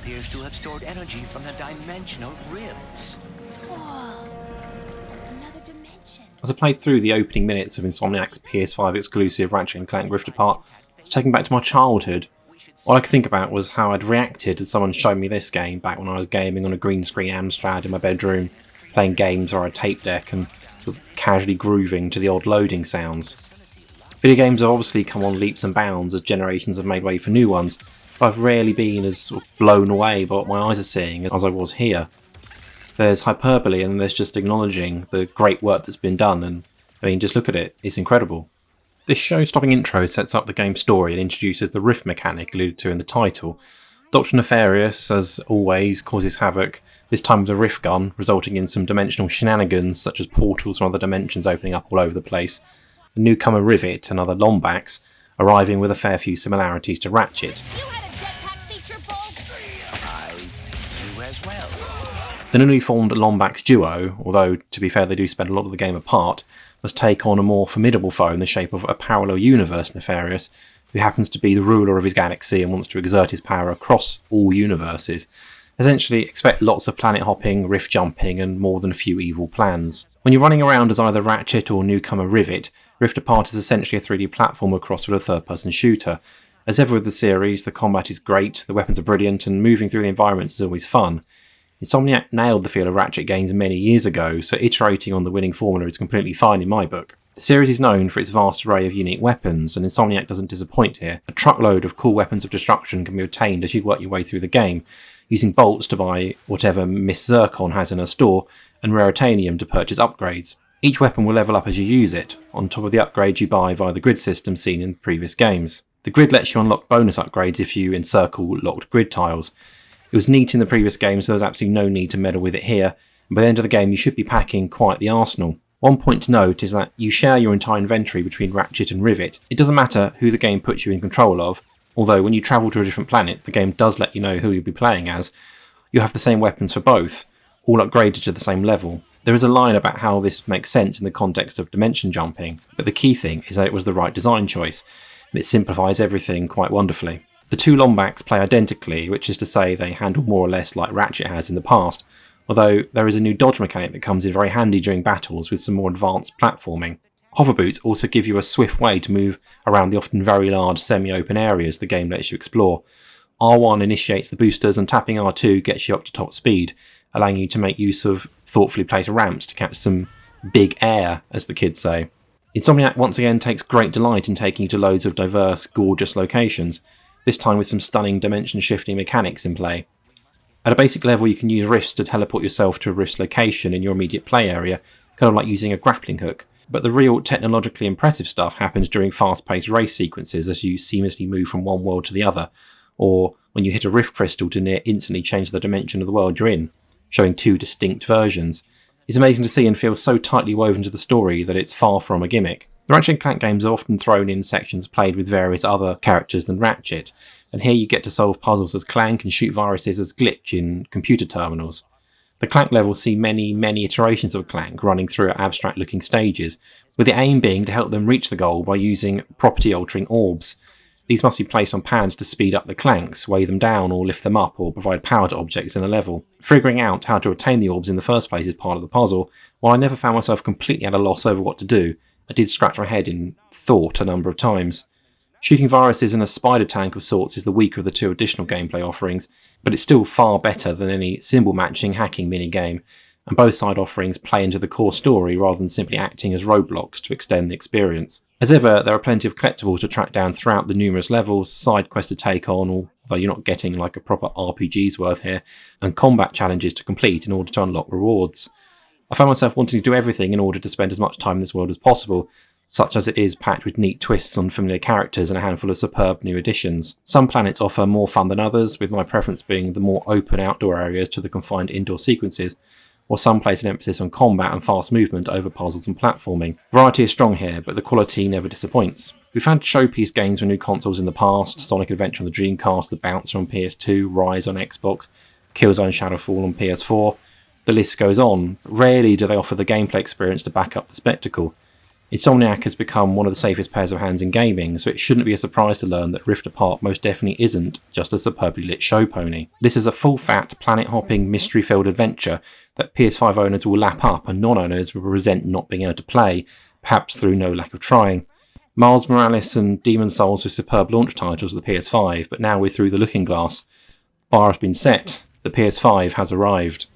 appears to have stored energy from the dimensional rifts. Whoa. Another dimension. As I played through the opening minutes of Insomniac's PS5 exclusive Ratchet Clank Rift Apart, I was taken back to my childhood. All I could think about was how I'd reacted as someone showed me this game back when I was gaming on a green screen Amstrad in my bedroom, playing games or a tape deck and sort of casually grooving to the odd loading sounds. Video games have obviously come on leaps and bounds as generations have made way for new ones, but I've rarely been as sort of blown away by what my eyes are seeing as I was here. There's hyperbole and there's just acknowledging the great work that's been done, and I mean, just look at it, it's incredible. This show-stopping intro sets up the game's story and introduces the rift mechanic alluded to in the title. Dr. Nefarious, as always, causes havoc, this time with a rift gun, resulting in some dimensional shenanigans such as portals from other dimensions opening up all over the place. The newcomer Rivet and other Lombax arriving with a fair few similarities to Ratchet. You had a jetpack feature, I do as well. The newly formed Lombax duo, although to be fair they do spend a lot of the game apart, must take on a more formidable foe in the shape of a parallel universe Nefarious, who happens to be the ruler of his galaxy and wants to exert his power across all universes. Essentially, expect lots of planet hopping, rift jumping, and more than a few evil plans. When you're running around as either Ratchet or newcomer Rivet, Rift Apart is essentially a 3D platformer crossed with a third-person shooter. As ever with the series, the combat is great, the weapons are brilliant, and moving through the environments is always fun. Insomniac nailed the feel of Ratchet games many years ago, so iterating on the winning formula is completely fine in my book. The series is known for its vast array of unique weapons, and Insomniac doesn't disappoint here. A truckload of cool weapons of destruction can be obtained as you work your way through the game, using bolts to buy whatever Miss Zircon has in her store, and Raritanium to purchase upgrades. Each weapon will level up as you use it, on top of the upgrades you buy via the grid system seen in previous games. The grid lets you unlock bonus upgrades if you encircle locked grid tiles. It was neat in the previous game, so there's absolutely no need to meddle with it here, and by the end of the game you should be packing quite the arsenal. One point to note is that you share your entire inventory between Ratchet and Rivet. It doesn't matter who the game puts you in control of, although when you travel to a different planet, the game does let you know who you'll be playing as. You have the same weapons for both, all upgraded to the same level. There is a line about how this makes sense in the context of dimension jumping, but the key thing is that it was the right design choice, and it simplifies everything quite wonderfully. The two Lombax play identically, which is to say they handle more or less like Ratchet has in the past, although there is a new dodge mechanic that comes in very handy during battles with some more advanced platforming. Hover boots also give you a swift way to move around the often very large semi-open areas the game lets you explore. R1 initiates the boosters and tapping R2 gets you up to top speed, allowing you to make use of thoughtfully placed ramps to catch some big air, as the kids say. Insomniac once again takes great delight in taking you to loads of diverse, gorgeous locations, this time with some stunning dimension-shifting mechanics in play. At a basic level you can use rifts to teleport yourself to a rift's location in your immediate play area, kind of like using a grappling hook. But the real technologically impressive stuff happens during fast-paced race sequences as you seamlessly move from one world to the other, or when you hit a rift crystal to near instantly change the dimension of the world you're in, showing two distinct versions. It's amazing to see and feel so tightly woven to the story that it's far from a gimmick. The Ratchet Clank games are often thrown in sections played with various other characters than Ratchet, and here you get to solve puzzles as Clank and shoot viruses as Glitch in computer terminals. The Clank levels see many iterations of Clank running through abstract-looking stages, with the aim being to help them reach the goal by using property-altering orbs. These must be placed on pads to speed up the Clanks, weigh them down or lift them up, or provide power to objects in the level. Figuring out how to obtain the orbs in the first place is part of the puzzle. While I never found myself completely at a loss over what to do, I did scratch my head in thought a number of times. Shooting viruses in a spider tank of sorts is the weaker of the two additional gameplay offerings, but it's still far better than any symbol matching hacking minigame, and both side offerings play into the core story rather than simply acting as roadblocks to extend the experience. As ever, there are plenty of collectibles to track down throughout the numerous levels, side quests to take on, although you're not getting like a proper RPG's worth here, and combat challenges to complete in order to unlock rewards. I found myself wanting to do everything in order to spend as much time in this world as possible, such as it is packed with neat twists on familiar characters and a handful of superb new additions. Some planets offer more fun than others, with my preference being the more open outdoor areas to the confined indoor sequences, while some place an emphasis on combat and fast movement over puzzles and platforming. Variety is strong here, but the quality never disappoints. We've had showpiece games for new consoles in the past, Sonic Adventure on the Dreamcast, The Bouncer on PS2, Rise on Xbox, Killzone Shadowfall on PS4. The list goes on, but rarely do they offer the gameplay experience to back up the spectacle. Insomniac has become one of the safest pairs of hands in gaming, so it shouldn't be a surprise to learn that Rift Apart most definitely isn't just a superbly lit show pony. This is a full-fat, planet-hopping, mystery-filled adventure that PS5 owners will lap up and non-owners will resent not being able to play, perhaps through no lack of trying. Miles Morales and Demon's Souls were superb launch titles of the PS5, but now we're through the looking glass. Bar has been set. The PS5 has arrived.